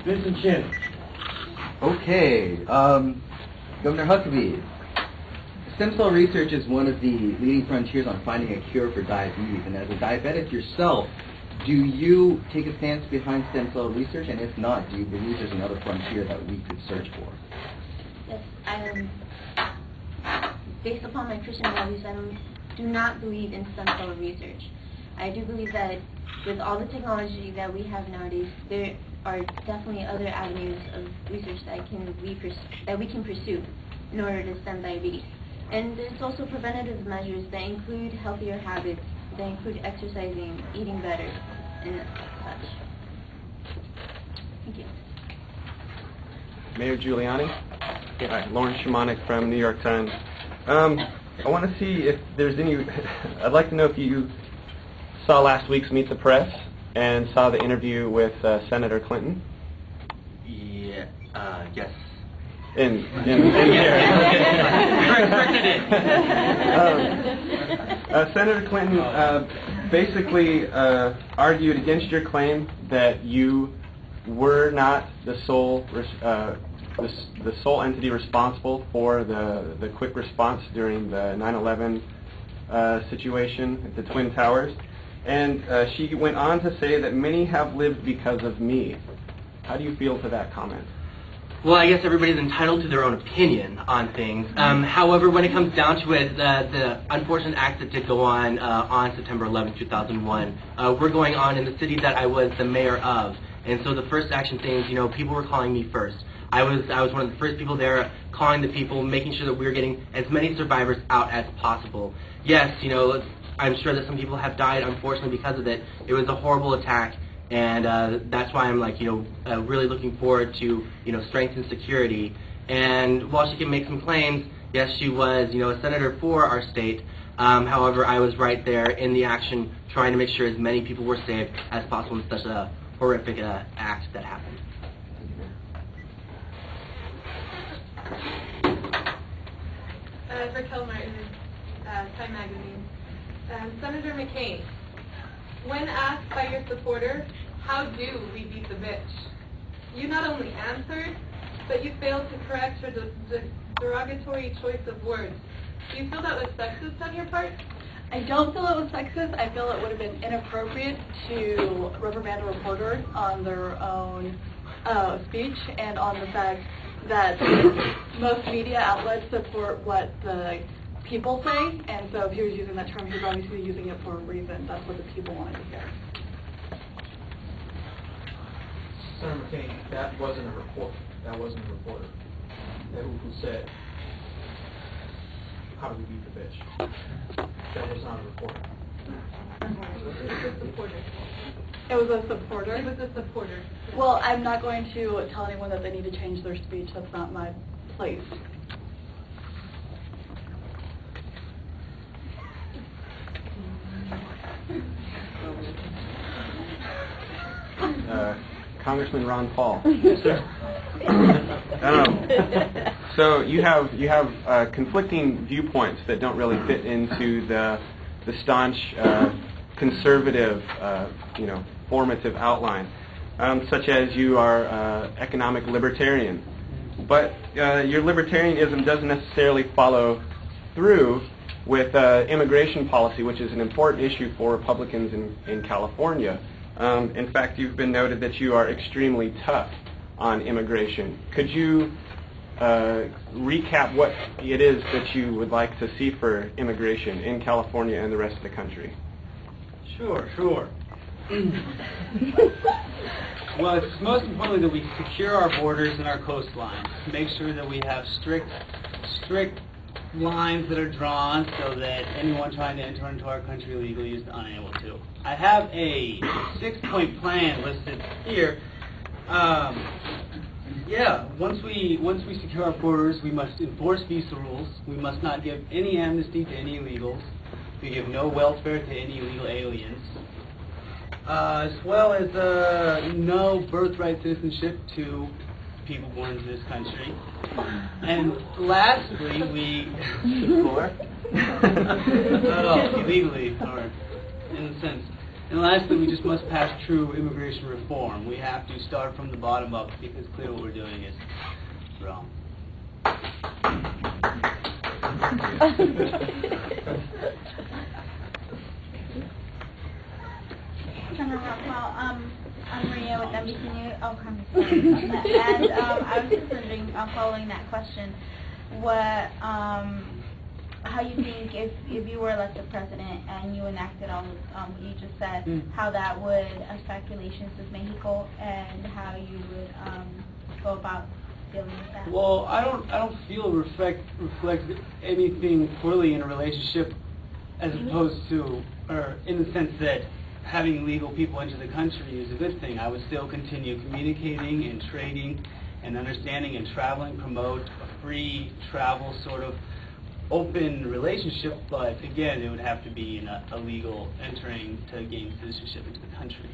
Vincent Chin. Okay, Governor Huckabee, stem cell research is one of the leading frontiers on finding a cure for diabetes, and as a diabetic yourself, do you take a stance behind stem cell research, and if not, do you believe there's another frontier that we could search for? Yes, based upon my Christian values, I do not believe in stem cell research. I do believe that with all the technology that we have nowadays, there are definitely other avenues of research that we can pursue in order to stem diabetes. And there's also preventative measures that include healthier habits, that include exercising, eating better, and such. Thank you. Mayor Giuliani. Hi, Lauren Shimonik from New York Times. I want to see if there's any, I'd like to know if you saw last week's Meet the Press and saw the interview with Senator Clinton. Yeah, yes. Senator Clinton basically argued against your claim that you were not the sole entity responsible for the quick response during the 9/11 situation at the Twin Towers. And she went on to say that many have lived because of me. How do you feel to that comment? Well, I guess everybody's entitled to their own opinion on things. However, when it comes down to it, the unfortunate acts that did go on September 11, 2001, were going on in the city that I was the mayor of. And so the first action things, people were calling me first. I was one of the first people there, calling the people, making sure that we were getting as many survivors out as possible. Yes, I'm sure that some people have died, unfortunately, because of it. It was a horrible attack, and that's why I'm really looking forward to strengthen security. And while she can make some claims, yes, she was a senator for our state. However, I was right there in the action, trying to make sure as many people were saved as possible in such a horrific act that happened. Raquel Martin, Time Magazine. Senator McCain, when asked by your supporter, how do we beat the bitch? You not only answered, but you failed to correct her derogatory choice of words. Do you feel that was sexist on your part? I don't feel it was sexist. I feel it would have been inappropriate to reprimand a reporter on their own speech and on the fact that most media outlets support what the people say, and so if he was using that term, he was obviously using it for a reason. That's what the people wanted to hear. Senator McCain, that wasn't a report. That wasn't a reporter. That who said, how do we beat the bitch? That was not a reporter. It was a supporter. It was a supporter? It was a supporter. Well, I'm not going to tell anyone that they need to change their speech. That's not my place. Congressman Ron Paul. Yes, sir. So you have conflicting viewpoints that don't really fit into the staunch conservative, formative outline, such as you are economic libertarian. But your libertarianism doesn't necessarily follow through with immigration policy, which is an important issue for Republicans in California. In fact, you've been noted that you are extremely tough on immigration. Could you recap what it is that you would like to see for immigration in California and the rest of the country? Sure. Well, it's most importantly that we secure our borders and our coastline. Make sure that we have strict lines that are drawn so that anyone trying to enter into our country illegally is unable to. I have a 6-point plan listed here. Once we secure our borders, we must enforce visa rules. We must not give any amnesty to any illegals. We give no welfare to any illegal aliens. As well as no birthright citizenship to people born into this country. And lastly, we illegally, or in a sense. And lastly, we just must pass true immigration reform. We have to start from the bottom up because clearly what we're doing is wrong. I'm Maria with NBC News. Oh, I'm sorry about that. And I was just wondering, following that question, what, how you think if you were elected president and you enacted all of what you just said, how that would affect relations with Mexico and how you would go about dealing with that? Well, I don't feel reflect anything poorly in a relationship, as opposed to, or in the sense that having legal people into the country is a good thing. I would still continue communicating and trading and understanding and traveling, promote a free travel sort of open relationship, but again, it would have to be in a legal entering to gain citizenship into the country.